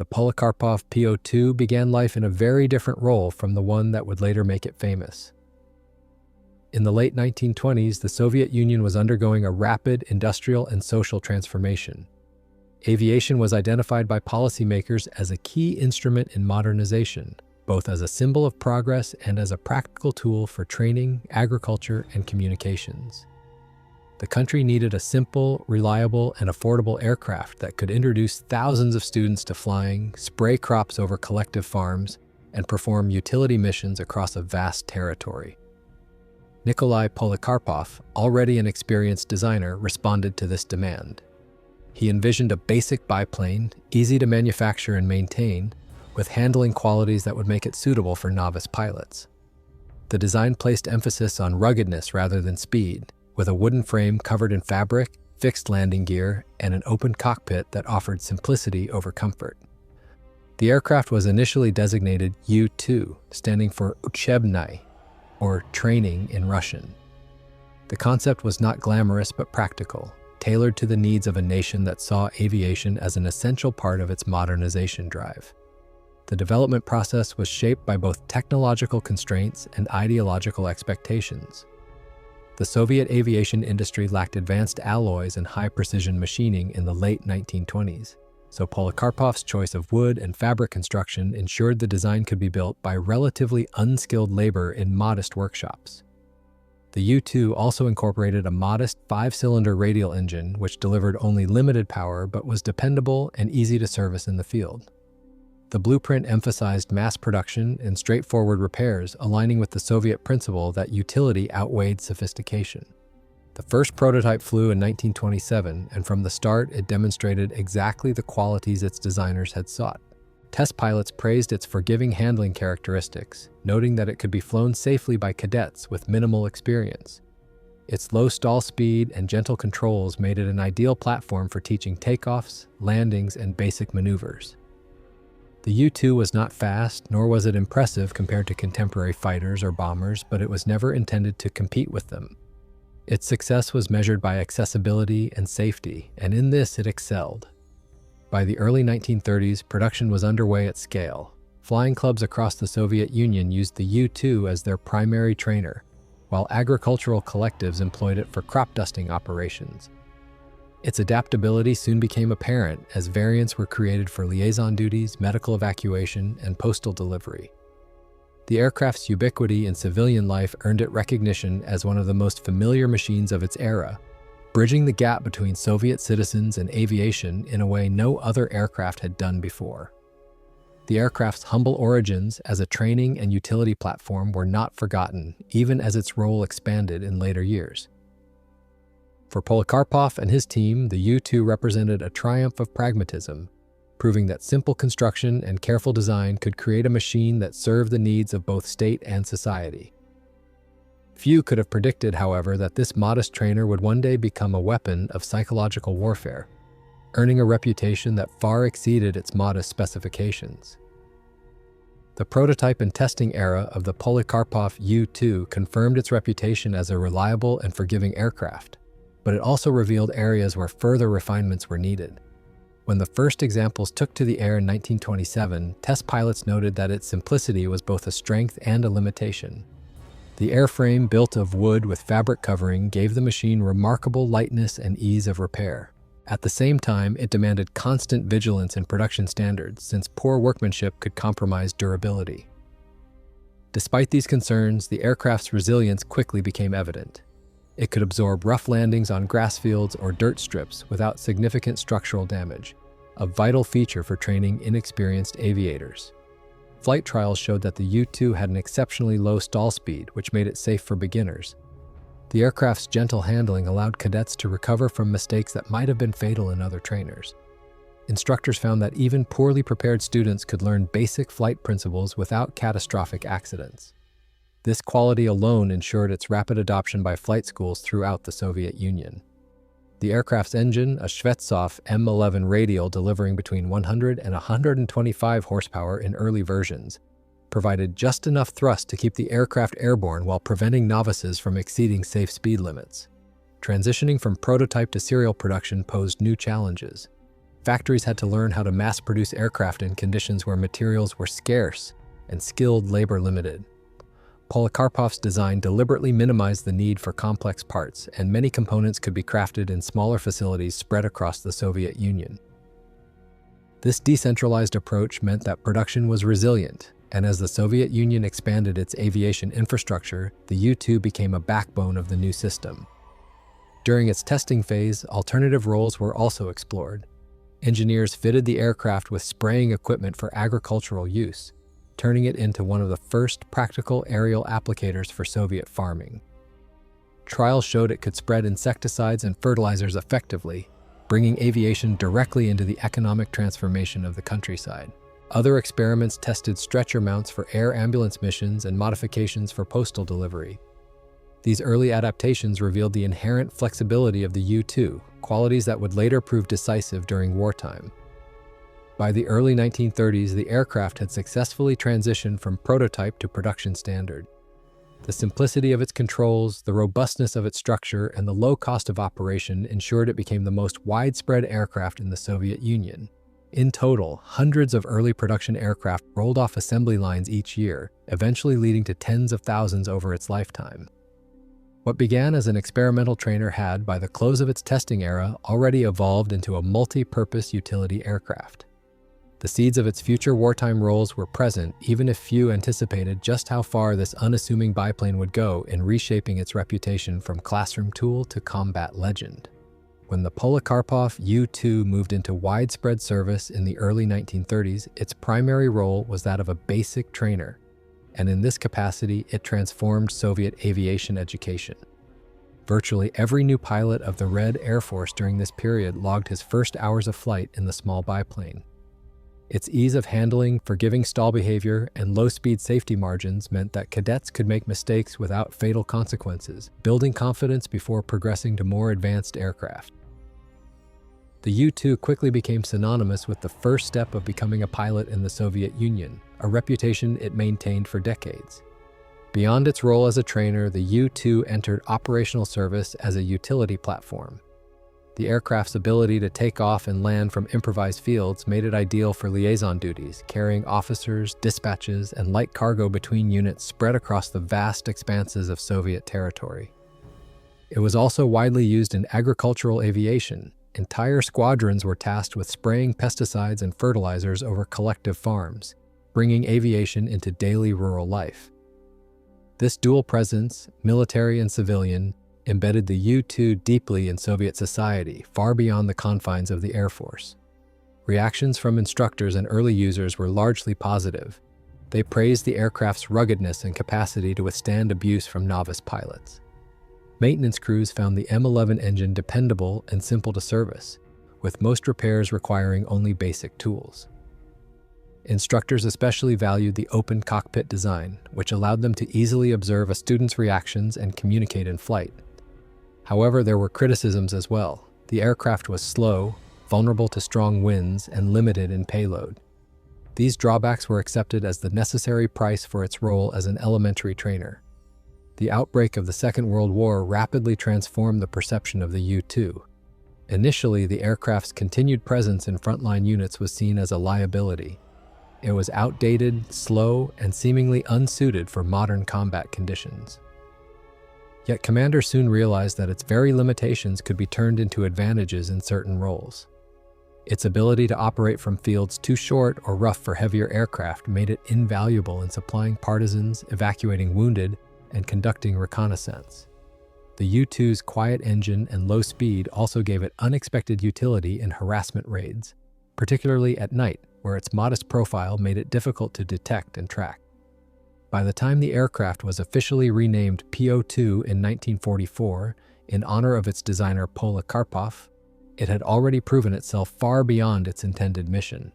the Polikarpov Po-2 began life in a very different role from the one that would later make it famous. In the late 1920s, the Soviet Union was undergoing a rapid industrial and social transformation. Aviation was identified by policymakers as a key instrument in modernization, both as a symbol of progress and as a practical tool for training, agriculture, and communications. The country needed a simple, reliable, and affordable aircraft that could introduce thousands of students to flying, spray crops over collective farms, and perform utility missions across a vast territory. Nikolai Polikarpov, already an experienced designer, responded to this demand. He envisioned a basic biplane, easy to manufacture and maintain, with handling qualities that would make it suitable for novice pilots. The design placed emphasis on ruggedness rather than speed, with a wooden frame covered in fabric, fixed landing gear, and an open cockpit that offered simplicity over comfort. The aircraft was initially designated U-2, standing for Uchebny, or training in Russian. The concept was not glamorous but practical, tailored to the needs of a nation that saw aviation as an essential part of its modernization drive. The development process was shaped by both technological constraints and ideological expectations. The Soviet aviation industry lacked advanced alloys and high-precision machining in the late 1920s, so Polikarpov's choice of wood and fabric construction ensured the design could be built by relatively unskilled labor in modest workshops. The U-2 also incorporated a modest 5-cylinder radial engine which delivered only limited power but was dependable and easy to service in the field. The blueprint emphasized mass production and straightforward repairs, aligning with the Soviet principle that utility outweighed sophistication. The first prototype flew in 1927, and from the start it demonstrated exactly the qualities its designers had sought. Test pilots praised its forgiving handling characteristics, noting that it could be flown safely by cadets with minimal experience. Its low stall speed and gentle controls made it an ideal platform for teaching takeoffs, landings, and basic maneuvers. The U-2 was not fast, nor was it impressive compared to contemporary fighters or bombers, but it was never intended to compete with them. Its success was measured by accessibility and safety, and in this it excelled. By the early 1930s, production was underway at scale. Flying clubs across the Soviet Union used the U-2 as their primary trainer, while agricultural collectives employed it for crop dusting operations. Its adaptability soon became apparent as variants were created for liaison duties, medical evacuation, and postal delivery. The aircraft's ubiquity in civilian life earned it recognition as one of the most familiar machines of its era, bridging the gap between Soviet citizens and aviation in a way no other aircraft had done before. The aircraft's humble origins as a training and utility platform were not forgotten, even as its role expanded in later years. For Polikarpov and his team, the U-2 represented a triumph of pragmatism, proving that simple construction and careful design could create a machine that served the needs of both state and society. Few could have predicted, however, that this modest trainer would one day become a weapon of psychological warfare, earning a reputation that far exceeded its modest specifications. The prototype and testing era of the Polikarpov U-2 confirmed its reputation as a reliable and forgiving aircraft, but it also revealed areas where further refinements were needed. When the first examples took to the air in 1927, test pilots noted that its simplicity was both a strength and a limitation. The airframe, built of wood with fabric covering, gave the machine remarkable lightness and ease of repair. At the same time, it demanded constant vigilance in production standards, since poor workmanship could compromise durability. Despite these concerns, the aircraft's resilience quickly became evident. It could absorb rough landings on grass fields or dirt strips without significant structural damage, a vital feature for training inexperienced aviators. Flight trials showed that the U-2 had an exceptionally low stall speed, which made it safe for beginners. The aircraft's gentle handling allowed cadets to recover from mistakes that might have been fatal in other trainers. Instructors found that even poorly prepared students could learn basic flight principles without catastrophic accidents. This quality alone ensured its rapid adoption by flight schools throughout the Soviet Union. The aircraft's engine, a Shvetsov M11 radial delivering between 100 and 125 horsepower in early versions, provided just enough thrust to keep the aircraft airborne while preventing novices from exceeding safe speed limits. Transitioning from prototype to serial production posed new challenges. factories had to learn how to mass-produce aircraft in conditions where materials were scarce and skilled labor limited. Polikarpov's design deliberately minimized the need for complex parts, and many components could be crafted in smaller facilities spread across the Soviet Union. This decentralized approach meant that production was resilient, and as the Soviet Union expanded its aviation infrastructure, the U-2 became a backbone of the new system. During its testing phase, alternative roles were also explored. Engineers fitted the aircraft with spraying equipment for agricultural use, turning it into one of the first practical aerial applicators for Soviet farming. Trials showed it could spread insecticides and fertilizers effectively, bringing aviation directly into the economic transformation of the countryside. Other experiments tested stretcher mounts for air ambulance missions and modifications for postal delivery. These early adaptations revealed the inherent flexibility of the U-2, qualities that would later prove decisive during wartime. By the early 1930s, the aircraft had successfully transitioned from prototype to production standard. The simplicity of its controls, the robustness of its structure, and the low cost of operation ensured it became the most widespread aircraft in the Soviet Union. In total, hundreds of early production aircraft rolled off assembly lines each year, eventually leading to tens of thousands over its lifetime. What began as an experimental trainer had, by the close of its testing era, already evolved into a multi-purpose utility aircraft. The seeds of its future wartime roles were present, even if few anticipated just how far this unassuming biplane would go in reshaping its reputation from classroom tool to combat legend. When the Polikarpov U-2 moved into widespread service in the early 1930s, its primary role was that of a basic trainer, and in this capacity, it transformed Soviet aviation education. Virtually every new pilot of the Red Air Force during this period logged his first hours of flight in the small biplane. Its ease of handling, forgiving stall behavior, and low-speed safety margins meant that cadets could make mistakes without fatal consequences, building confidence before progressing to more advanced aircraft. The U-2 quickly became synonymous with the first step of becoming a pilot in the Soviet Union, a reputation it maintained for decades. Beyond its role as a trainer, the U-2 entered operational service as a utility platform. The aircraft's ability to take off and land from improvised fields made it ideal for liaison duties, carrying officers, dispatches, and light cargo between units spread across the vast expanses of Soviet territory. It was also widely used in agricultural aviation. Entire squadrons were tasked with spraying pesticides and fertilizers over collective farms, bringing aviation into daily rural life. This dual presence, military and civilian, embedded the U-2 deeply in Soviet society, far beyond the confines of the Air Force. Reactions from instructors and early users were largely positive. They praised the aircraft's ruggedness and capacity to withstand abuse from novice pilots. Maintenance crews found the M11 engine dependable and simple to service, with most repairs requiring only basic tools. Instructors especially valued the open cockpit design, which allowed them to easily observe a student's reactions and communicate in flight. However, there were criticisms as well. The aircraft was slow, vulnerable to strong winds, and limited in payload. These drawbacks were accepted as the necessary price for its role as an elementary trainer. The outbreak of the Second World War rapidly transformed the perception of the U-2. Initially, the aircraft's continued presence in frontline units was seen as a liability. It was outdated, slow, and seemingly unsuited for modern combat conditions. Yet commanders soon realized that its very limitations could be turned into advantages in certain roles. Its ability to operate from fields too short or rough for heavier aircraft made it invaluable in supplying partisans, evacuating wounded, and conducting reconnaissance. The U-2's quiet engine and low speed also gave it unexpected utility in harassment raids, particularly at night, where its modest profile made it difficult to detect and track. By the time the aircraft was officially renamed Po-2 in 1944, in honor of its designer Polikarpov, it had already proven itself far beyond its intended mission.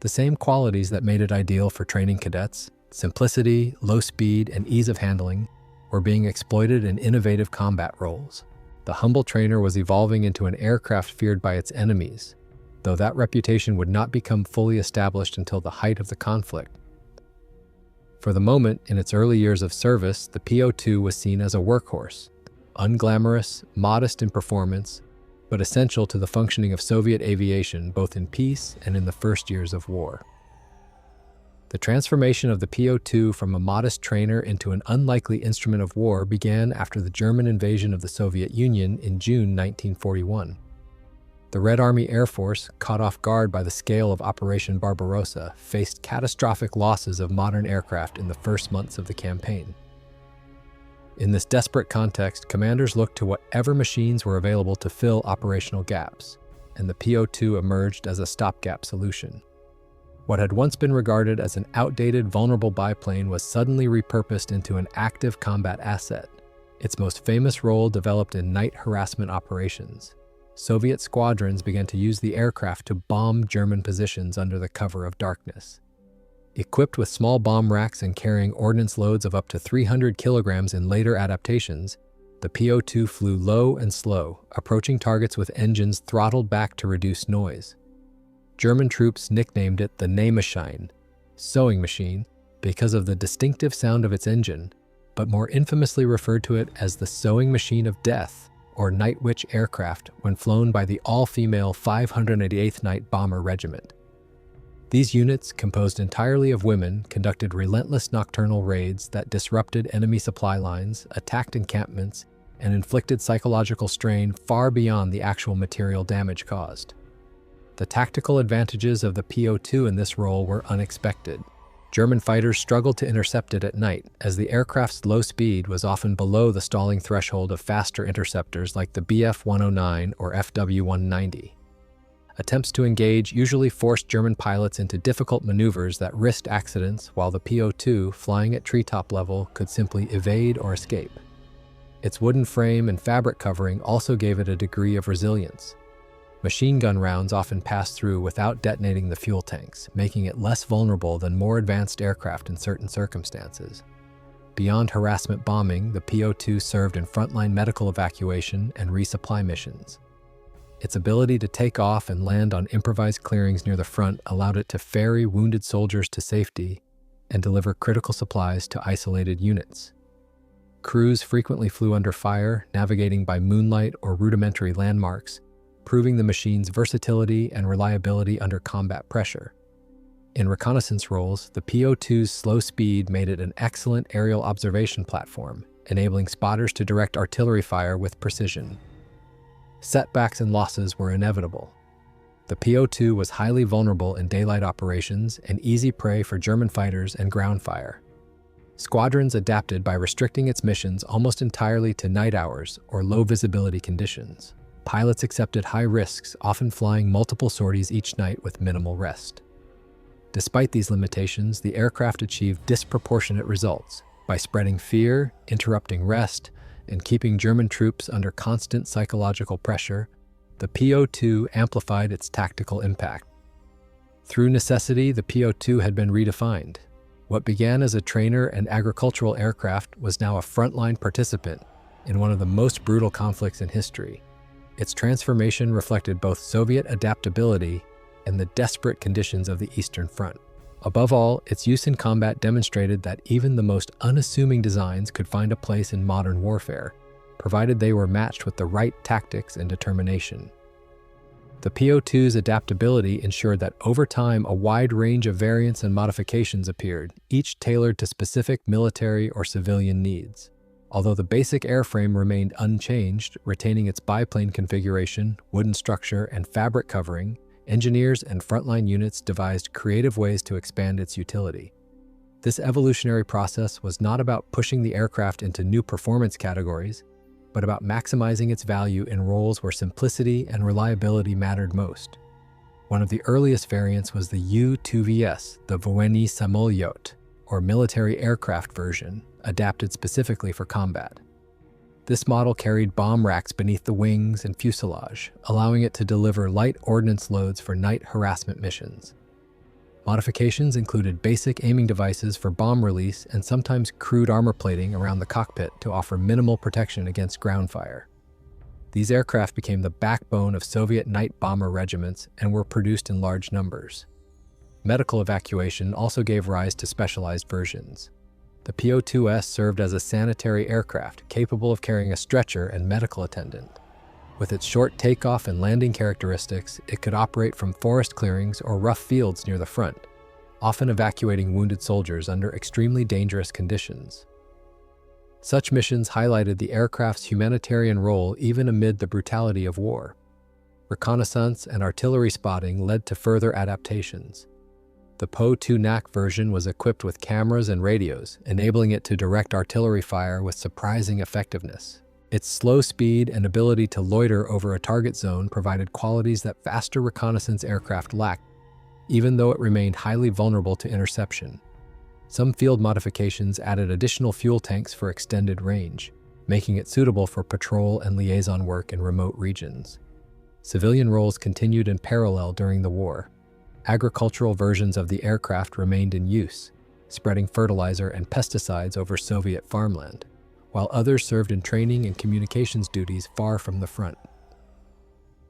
The same qualities that made it ideal for training cadets, simplicity, low speed, and ease of handling, were being exploited in innovative combat roles. The humble trainer was evolving into an aircraft feared by its enemies, though that reputation would not become fully established until the height of the conflict. For the moment, in its early years of service, the Po-2 was seen as a workhorse, unglamorous, modest in performance, but essential to the functioning of Soviet aviation both in peace and in the first years of war. The transformation of the Po-2 from a modest trainer into an unlikely instrument of war began after the German invasion of the Soviet Union in June 1941. The Red Army Air Force, caught off guard by the scale of Operation Barbarossa, faced catastrophic losses of modern aircraft in the first months of the campaign. In this desperate context, commanders looked to whatever machines were available to fill operational gaps, and the Po-2 emerged as a stopgap solution. What had once been regarded as an outdated, vulnerable biplane was suddenly repurposed into an active combat asset. Its most famous role developed in night harassment operations. Soviet squadrons began to use the aircraft to bomb German positions under the cover of darkness. Equipped with small bomb racks and carrying ordnance loads of up to 300 kilograms in later adaptations, the Po-2 flew low and slow, approaching targets with engines throttled back to reduce noise. German troops nicknamed it the Nähmaschine, sewing machine, because of the distinctive sound of its engine, but more infamously referred to it as the sewing machine of death, or Night Witch aircraft, when flown by the all-female 588th Night Bomber Regiment. These units, composed entirely of women, conducted relentless nocturnal raids that disrupted enemy supply lines, attacked encampments, and inflicted psychological strain far beyond the actual material damage caused. The tactical advantages of the Po-2 in this role were unexpected. German fighters struggled to intercept it at night, as the aircraft's low speed was often below the stalling threshold of faster interceptors like the Bf-109 or Fw-190. Attempts to engage usually forced German pilots into difficult maneuvers that risked accidents, while the Po-2, flying at treetop level, could simply evade or escape. Its wooden frame and fabric covering also gave it a degree of resilience. Machine gun rounds often passed through without detonating the fuel tanks, making it less vulnerable than more advanced aircraft in certain circumstances. Beyond harassment bombing, the Po-2 served in frontline medical evacuation and resupply missions. Its ability to take off and land on improvised clearings near the front allowed it to ferry wounded soldiers to safety and deliver critical supplies to isolated units. Crews frequently flew under fire, navigating by moonlight or rudimentary landmarks, proving the machine's versatility and reliability under combat pressure. In reconnaissance roles, the Po-2's slow speed made it an excellent aerial observation platform, enabling spotters to direct artillery fire with precision. Setbacks and losses were inevitable. The Po-2 was highly vulnerable in daylight operations and easy prey for German fighters and ground fire. Squadrons adapted by restricting its missions almost entirely to night hours or low visibility conditions. Pilots accepted high risks, often flying multiple sorties each night with minimal rest. Despite these limitations, the aircraft achieved disproportionate results by spreading fear, interrupting rest, and keeping German troops under constant psychological pressure. The Po-2 amplified its tactical impact. Through necessity, the Po-2 had been redefined. What began as a trainer and agricultural aircraft was now a frontline participant in one of the most brutal conflicts in history. Its transformation reflected both Soviet adaptability and the desperate conditions of the Eastern Front. Above all, its use in combat demonstrated that even the most unassuming designs could find a place in modern warfare, provided they were matched with the right tactics and determination. The Po-2's adaptability ensured that over time a wide range of variants and modifications appeared, each tailored to specific military or civilian needs. Although the basic airframe remained unchanged, retaining its biplane configuration, wooden structure, and fabric covering, engineers and frontline units devised creative ways to expand its utility. This evolutionary process was not about pushing the aircraft into new performance categories, but about maximizing its value in roles where simplicity and reliability mattered most. One of the earliest variants was the U-2VS, the Voenny Samolyot, or military aircraft version, adapted specifically for combat. This model carried bomb racks beneath the wings and fuselage, allowing it to deliver light ordnance loads for night harassment missions. Modifications included basic aiming devices for bomb release and sometimes crude armor plating around the cockpit to offer minimal protection against ground fire. These aircraft became the backbone of Soviet night bomber regiments and were produced in large numbers. Medical evacuation also gave rise to specialized versions. The Po-2S served as a sanitary aircraft capable of carrying a stretcher and medical attendant. With its short takeoff and landing characteristics, it could operate from forest clearings or rough fields near the front, often evacuating wounded soldiers under extremely dangerous conditions. Such missions highlighted the aircraft's humanitarian role even amid the brutality of war. Reconnaissance and artillery spotting led to further adaptations. The Po-2 NAC version was equipped with cameras and radios, enabling it to direct artillery fire with surprising effectiveness. Its slow speed and ability to loiter over a target zone provided qualities that faster reconnaissance aircraft lacked, even though it remained highly vulnerable to interception. Some field modifications added additional fuel tanks for extended range, making it suitable for patrol and liaison work in remote regions. Civilian roles continued in parallel during the war. Agricultural versions of the aircraft remained in use, spreading fertilizer and pesticides over Soviet farmland, while others served in training and communications duties far from the front.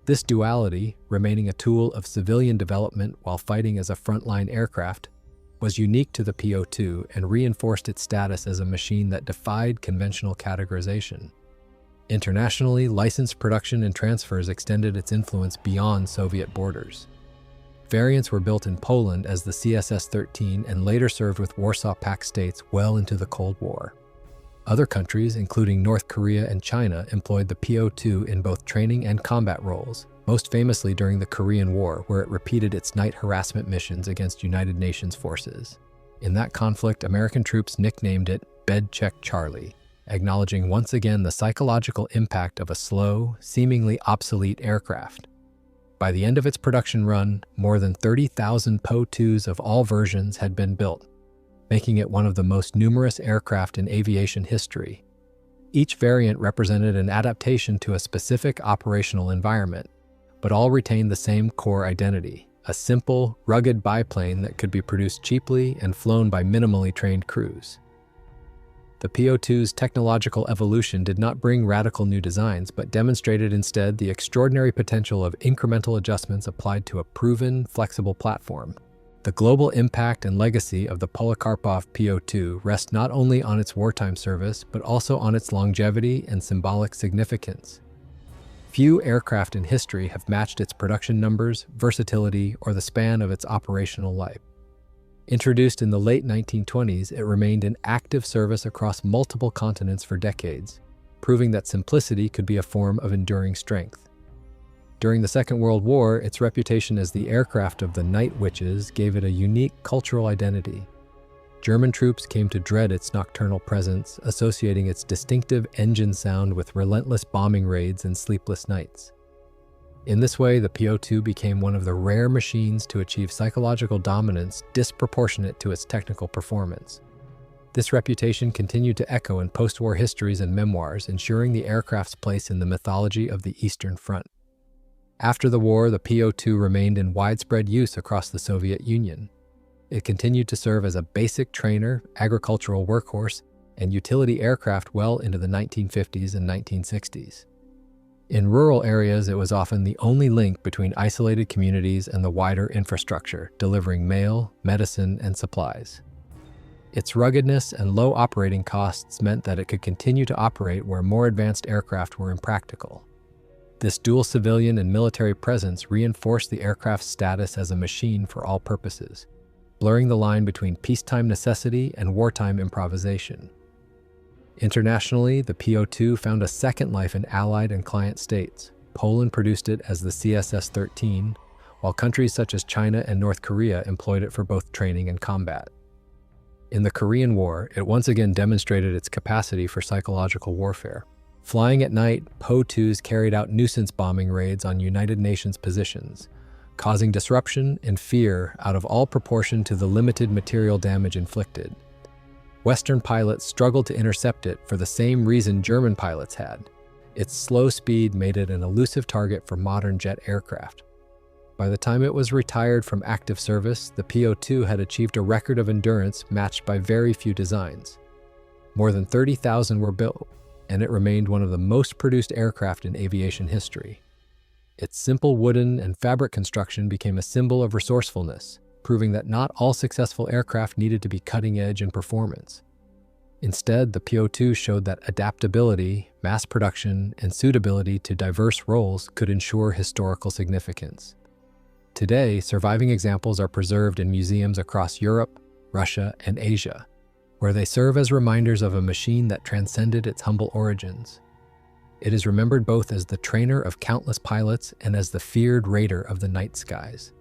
This duality, remaining a tool of civilian development while fighting as a frontline aircraft, was unique to the Po-2 and reinforced its status as a machine that defied conventional categorization. Internationally, licensed production and transfers extended its influence beyond Soviet borders. Variants were built in Poland as the CSS-13 and later served with Warsaw Pact states well into the Cold War. Other countries, including North Korea and China, employed the Po-2 in both training and combat roles, most famously during the Korean War, where it repeated its night harassment missions against United Nations forces. In that conflict, American troops nicknamed it Bed Check Charlie, acknowledging once again the psychological impact of a slow, seemingly obsolete aircraft. By the end of its production run, more than 30,000 Po-2s of all versions had been built, making it one of the most numerous aircraft in aviation history. Each variant represented an adaptation to a specific operational environment, but all retained the same core identity, a simple, rugged biplane that could be produced cheaply and flown by minimally trained crews. The Po-2's technological evolution did not bring radical new designs, but demonstrated instead the extraordinary potential of incremental adjustments applied to a proven, flexible platform. The global impact and legacy of the Polikarpov Po-2 rest not only on its wartime service, but also on its longevity and symbolic significance. Few aircraft in history have matched its production numbers, versatility, or the span of its operational life. Introduced in the late 1920s, it remained in active service across multiple continents for decades, proving that simplicity could be a form of enduring strength. During the Second World War, its reputation as the aircraft of the night witches gave it a unique cultural identity. German troops came to dread its nocturnal presence, associating its distinctive engine sound with relentless bombing raids and sleepless nights. In this way, the Po-2 became one of the rare machines to achieve psychological dominance disproportionate to its technical performance. This reputation continued to echo in post-war histories and memoirs, ensuring the aircraft's place in the mythology of the Eastern Front. After the war, the Po-2 remained in widespread use across the Soviet Union. It continued to serve as a basic trainer, agricultural workhorse, and utility aircraft well into the 1950s and 1960s. In rural areas, it was often the only link between isolated communities and the wider infrastructure, delivering mail, medicine, and supplies. Its ruggedness and low operating costs meant that it could continue to operate where more advanced aircraft were impractical. This dual civilian and military presence reinforced the aircraft's status as a machine for all purposes, blurring the line between peacetime necessity and wartime improvisation. Internationally, the Po-2 found a second life in allied and client states. Poland produced it as the CSS-13, while countries such as China and North Korea employed it for both training and combat. In the Korean War, it once again demonstrated its capacity for psychological warfare. Flying at night, Po-2s carried out nuisance bombing raids on United Nations positions, causing disruption and fear out of all proportion to the limited material damage inflicted. Western pilots struggled to intercept it for the same reason German pilots had. Its slow speed made it an elusive target for modern jet aircraft. By the time it was retired from active service, the Po-2 had achieved a record of endurance matched by very few designs. More than 30,000 were built, and it remained one of the most produced aircraft in aviation history. Its simple wooden and fabric construction became a symbol of resourcefulness, proving that not all successful aircraft needed to be cutting edge in performance. Instead, the Po-2 showed that adaptability, mass production, and suitability to diverse roles could ensure historical significance. Today, surviving examples are preserved in museums across Europe, Russia, and Asia, where they serve as reminders of a machine that transcended its humble origins. It is remembered both as the trainer of countless pilots and as the feared raider of the night skies.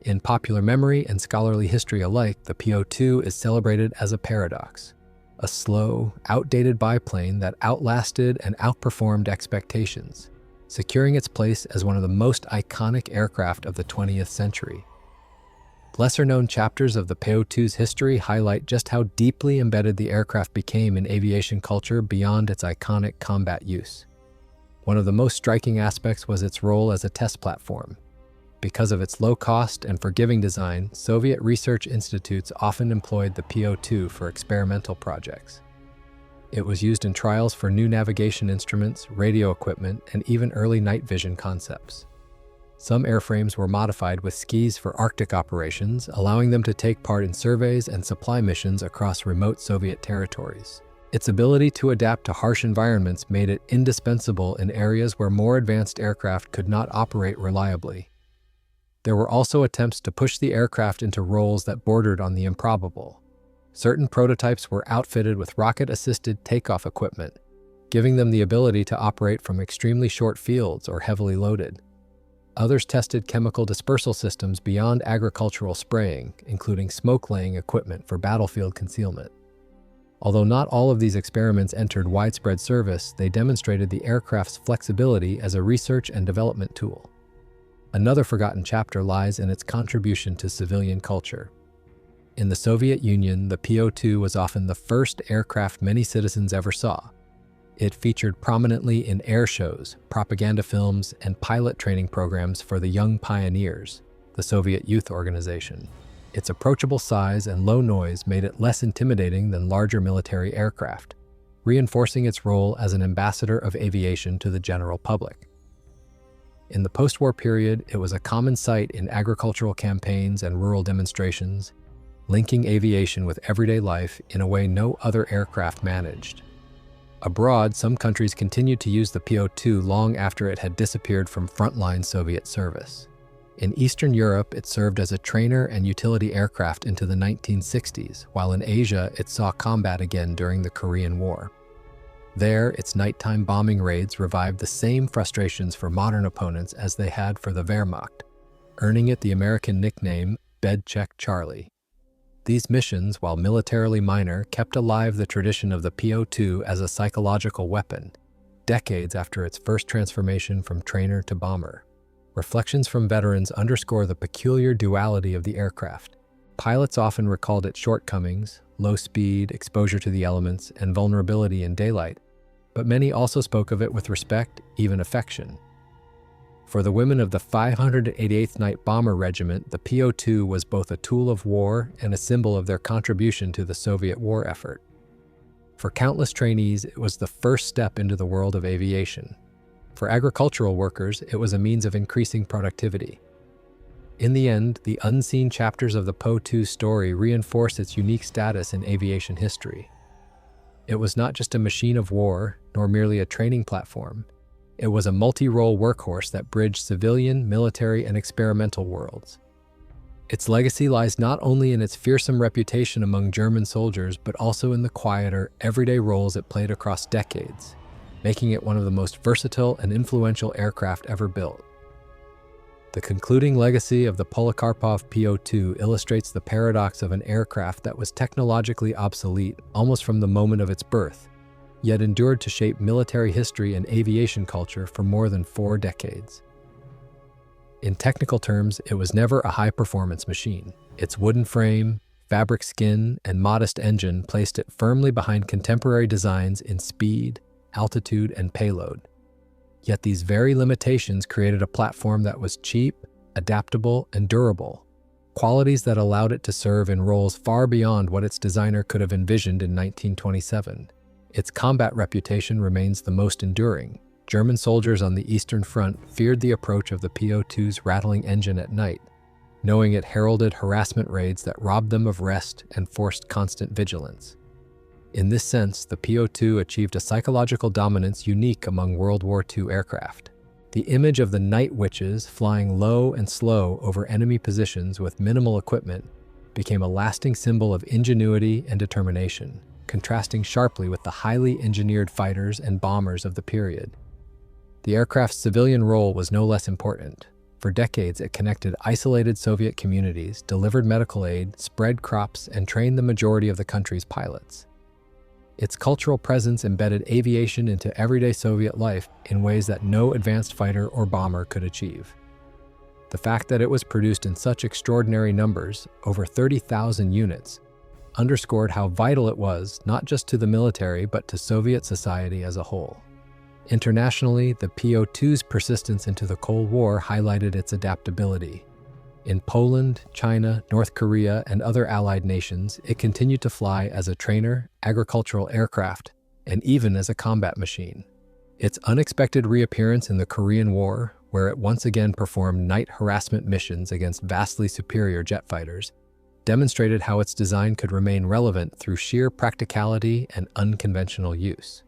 In popular memory and scholarly history alike, the Po-2 is celebrated as a paradox, a slow, outdated biplane that outlasted and outperformed expectations, securing its place as one of the most iconic aircraft of the 20th century. Lesser-known chapters of the Po-2's history highlight just how deeply embedded the aircraft became in aviation culture beyond its iconic combat use. One of the most striking aspects was its role as a test platform. Because of its low cost and forgiving design, Soviet research institutes often employed the Po-2 for experimental projects. It was used in trials for new navigation instruments, radio equipment, and even early night vision concepts. Some airframes were modified with skis for Arctic operations, allowing them to take part in surveys and supply missions across remote Soviet territories. Its ability to adapt to harsh environments made it indispensable in areas where more advanced aircraft could not operate reliably. There were also attempts to push the aircraft into roles that bordered on the improbable. Certain prototypes were outfitted with rocket-assisted takeoff equipment, giving them the ability to operate from extremely short fields or heavily loaded. Others tested chemical dispersal systems beyond agricultural spraying, including smoke-laying equipment for battlefield concealment. Although not all of these experiments entered widespread service, they demonstrated the aircraft's flexibility as a research and development tool. Another forgotten chapter lies in its contribution to civilian culture. In the Soviet Union, the Po-2 was often the first aircraft many citizens ever saw. It featured prominently in air shows, propaganda films, and pilot training programs for the Young Pioneers, the Soviet youth organization. Its approachable size and low noise made it less intimidating than larger military aircraft, reinforcing its role as an ambassador of aviation to the general public. In the post-war period, it was a common sight in agricultural campaigns and rural demonstrations, linking aviation with everyday life in a way no other aircraft managed. Abroad, some countries continued to use the Po-2 long after it had disappeared from frontline Soviet service. In Eastern Europe, it served as a trainer and utility aircraft into the 1960s, while in Asia, it saw combat again during the Korean War. There, its nighttime bombing raids revived the same frustrations for modern opponents as they had for the Wehrmacht, earning it the American nickname Bed Check Charlie. These missions, while militarily minor, kept alive the tradition of the Po-2 as a psychological weapon, decades after its first transformation from trainer to bomber. Reflections from veterans underscore the peculiar duality of the aircraft. Pilots often recalled its shortcomings, low speed, exposure to the elements, and vulnerability in daylight, but many also spoke of it with respect, even affection. For the women of the 588th Night Bomber Regiment, the Po-2 was both a tool of war and a symbol of their contribution to the Soviet war effort. For countless trainees, it was the first step into the world of aviation. For agricultural workers, it was a means of increasing productivity. In the end, the unseen chapters of the Po-2 story reinforce its unique status in aviation history. It was not just a machine of war, nor merely a training platform. It was a multi-role workhorse that bridged civilian, military, and experimental worlds. Its legacy lies not only in its fearsome reputation among German soldiers, but also in the quieter, everyday roles it played across decades, making it one of the most versatile and influential aircraft ever built. The concluding legacy of the Polikarpov Po-2 illustrates the paradox of an aircraft that was technologically obsolete almost from the moment of its birth, yet endured to shape military history and aviation culture for more than 4 decades. In technical terms, it was never a high-performance machine. Its wooden frame, fabric skin, and modest engine placed it firmly behind contemporary designs in speed, altitude, and payload. Yet these very limitations created a platform that was cheap, adaptable, and durable, qualities that allowed it to serve in roles far beyond what its designer could have envisioned in 1927. Its combat reputation remains the most enduring. German soldiers on the Eastern Front feared the approach of the Po-2's rattling engine at night, knowing it heralded harassment raids that robbed them of rest and forced constant vigilance. In this sense, the Po-2 achieved a psychological dominance unique among World War II aircraft. The image of the night witches flying low and slow over enemy positions with minimal equipment became a lasting symbol of ingenuity and determination, contrasting sharply with the highly engineered fighters and bombers of the period. The aircraft's civilian role was no less important. For decades, it connected isolated Soviet communities, delivered medical aid, spread crops, and trained the majority of the country's pilots. Its cultural presence embedded aviation into everyday Soviet life in ways that no advanced fighter or bomber could achieve. The fact that it was produced in such extraordinary numbers, over 30,000 units, underscored how vital it was not just to the military but to Soviet society as a whole. Internationally, the Po-2's persistence into the Cold War highlighted its adaptability. In Poland, China, North Korea, and other allied nations, it continued to fly as a trainer, agricultural aircraft, and even as a combat machine. Its unexpected reappearance in the Korean War, where it once again performed night harassment missions against vastly superior jet fighters, demonstrated how its design could remain relevant through sheer practicality and unconventional use.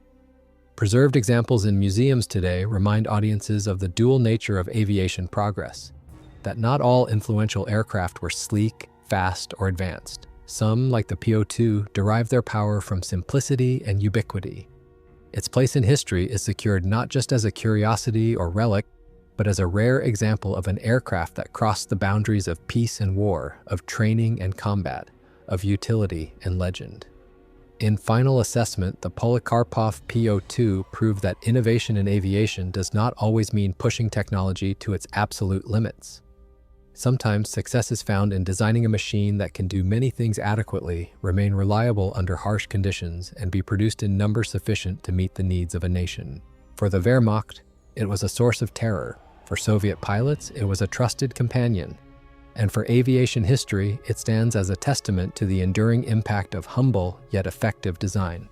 Preserved examples in museums today remind audiences of the dual nature of aviation progress, that not all influential aircraft were sleek, fast, or advanced. Some, like the Po-2, derived their power from simplicity and ubiquity. Its place in history is secured not just as a curiosity or relic, but as a rare example of an aircraft that crossed the boundaries of peace and war, of training and combat, of utility and legend. In final assessment, the Polikarpov Po-2 proved that innovation in aviation does not always mean pushing technology to its absolute limits. Sometimes success is found in designing a machine that can do many things adequately, remain reliable under harsh conditions, and be produced in numbers sufficient to meet the needs of a nation. For the Wehrmacht, it was a source of terror. For Soviet pilots, it was a trusted companion. And for aviation history, it stands as a testament to the enduring impact of humble yet effective design.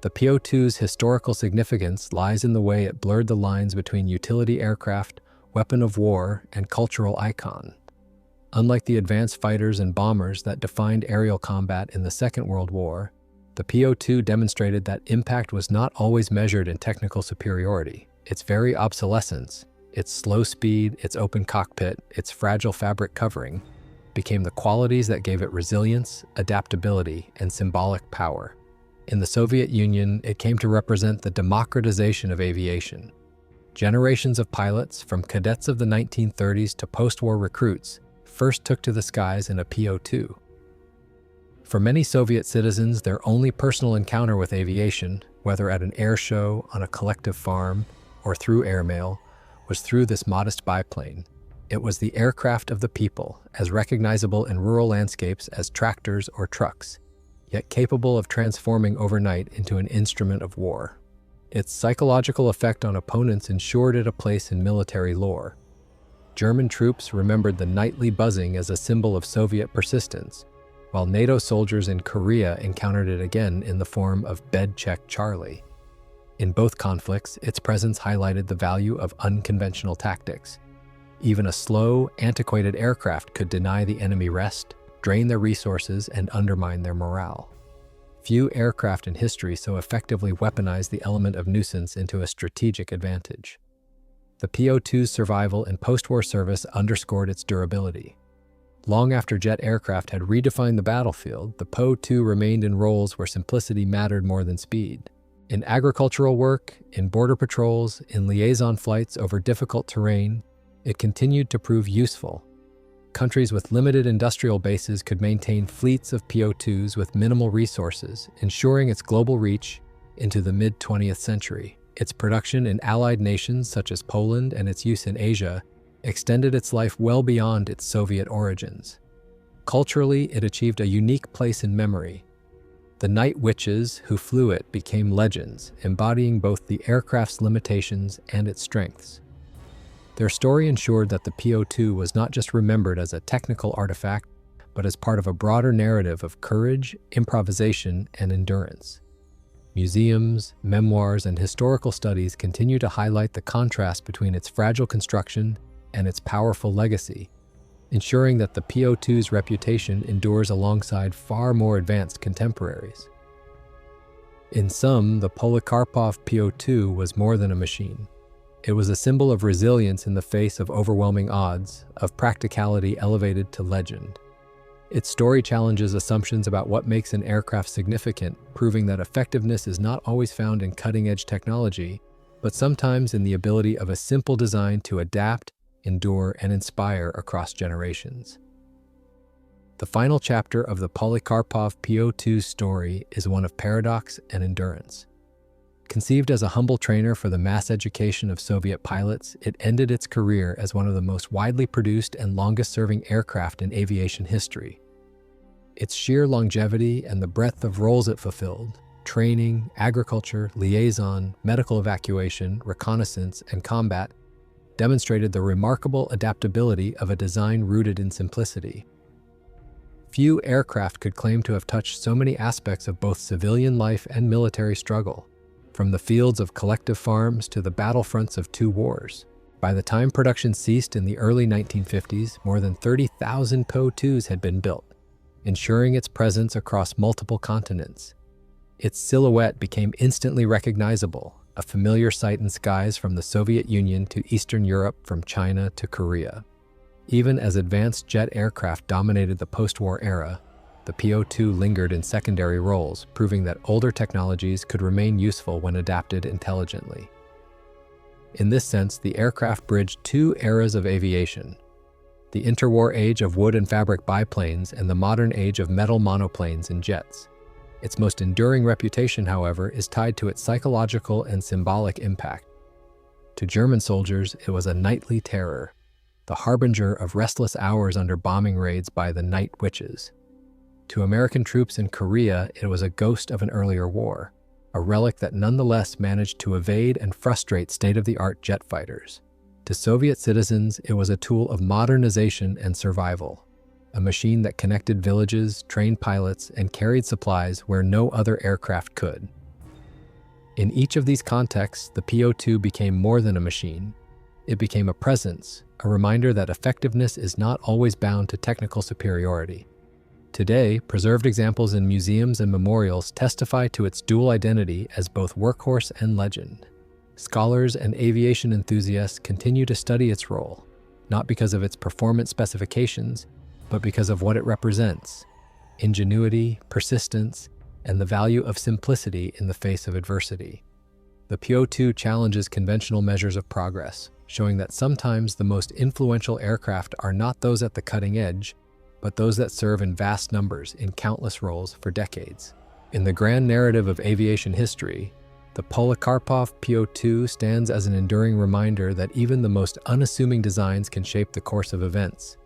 The Po-2's historical significance lies in the way it blurred the lines between utility aircraft, weapon of war, and cultural icon. Unlike the advanced fighters and bombers that defined aerial combat in the Second World War, the Po-2 demonstrated that impact was not always measured in technical superiority. Its very obsolescence, its slow speed, its open cockpit, its fragile fabric covering, became the qualities that gave it resilience, adaptability, and symbolic power. In the Soviet Union, it came to represent the democratization of aviation. Generations of pilots, from cadets of the 1930s to post-war recruits, first took to the skies in a Po-2. For many Soviet citizens, their only personal encounter with aviation, whether at an air show, on a collective farm, or through airmail, was through this modest biplane. It was the aircraft of the people, as recognizable in rural landscapes as tractors or trucks, yet capable of transforming overnight into an instrument of war. Its psychological effect on opponents ensured it a place in military lore. German troops remembered the nightly buzzing as a symbol of Soviet persistence, while NATO soldiers in Korea encountered it again in the form of Bed Check Charlie. In both conflicts, its presence highlighted the value of unconventional tactics. Even a slow, antiquated aircraft could deny the enemy rest, drain their resources, and undermine their morale. Few aircraft in history so effectively weaponized the element of nuisance into a strategic advantage. The Po-2's survival in post-war service underscored its durability. Long after jet aircraft had redefined the battlefield, the Po-2 remained in roles where simplicity mattered more than speed. In agricultural work, in border patrols, in liaison flights over difficult terrain, it continued to prove useful. Countries with limited industrial bases could maintain fleets of Po-2s with minimal resources, ensuring its global reach into the mid-20th century. Its production in allied nations such as Poland and its use in Asia extended its life well beyond its Soviet origins. Culturally, it achieved a unique place in memory. The night witches who flew it became legends, embodying both the aircraft's limitations and its strengths. Their story ensured that the Po-2 was not just remembered as a technical artifact, but as part of a broader narrative of courage, improvisation, and endurance. Museums, memoirs, and historical studies continue to highlight the contrast between its fragile construction and its powerful legacy, ensuring that the Po-2's reputation endures alongside far more advanced contemporaries. In sum, the Polikarpov Po-2 was more than a machine. It was a symbol of resilience in the face of overwhelming odds, of practicality elevated to legend. Its story challenges assumptions about what makes an aircraft significant, proving that effectiveness is not always found in cutting-edge technology, but sometimes in the ability of a simple design to adapt, endure, and inspire across generations. The final chapter of the Polikarpov Po-2's story is one of paradox and endurance. Conceived as a humble trainer for the mass education of Soviet pilots, it ended its career as one of the most widely produced and longest-serving aircraft in aviation history. Its sheer longevity and the breadth of roles it fulfilled — training, agriculture, liaison, medical evacuation, reconnaissance, and combat — demonstrated the remarkable adaptability of a design rooted in simplicity. Few aircraft could claim to have touched so many aspects of both civilian life and military struggle, from the fields of collective farms to the battlefronts of two wars. By the time production ceased in the early 1950s, more than 30,000 Po-2s had been built, ensuring its presence across multiple continents. Its silhouette became instantly recognizable, a familiar sight in skies from the Soviet Union to Eastern Europe, from China to Korea. Even as advanced jet aircraft dominated the post-war era, the Po-2 lingered in secondary roles, proving that older technologies could remain useful when adapted intelligently. In this sense, the aircraft bridged two eras of aviation: the interwar age of wood and fabric biplanes and the modern age of metal monoplanes and jets. Its most enduring reputation, however, is tied to its psychological and symbolic impact. To German soldiers, it was a nightly terror, the harbinger of restless hours under bombing raids by the night witches. To American troops in Korea, it was a ghost of an earlier war, a relic that nonetheless managed to evade and frustrate state-of-the-art jet fighters. To Soviet citizens, it was a tool of modernization and survival, a machine that connected villages, trained pilots, and carried supplies where no other aircraft could. In each of these contexts, the Po-2 became more than a machine. It became a presence, a reminder that effectiveness is not always bound to technical superiority. Today, preserved examples in museums and memorials testify to its dual identity as both workhorse and legend. Scholars and aviation enthusiasts continue to study its role, not because of its performance specifications, but because of what it represents: ingenuity, persistence, and the value of simplicity in the face of adversity. The Po-2 challenges conventional measures of progress, showing that sometimes the most influential aircraft are not those at the cutting edge, but those that serve in vast numbers in countless roles for decades. In the grand narrative of aviation history, the Polikarpov Po-2 stands as an enduring reminder that even the most unassuming designs can shape the course of events.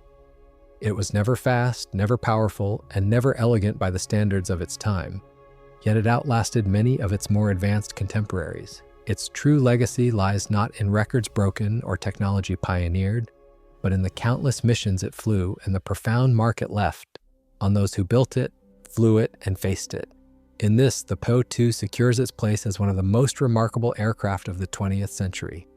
It was never fast, never powerful, and never elegant by the standards of its time, yet it outlasted many of its more advanced contemporaries. Its true legacy lies not in records broken or technology pioneered, but in the countless missions it flew and the profound mark it left on those who built it, flew it, and faced it. In this, the Po-2 secures its place as one of the most remarkable aircraft of the 20th century.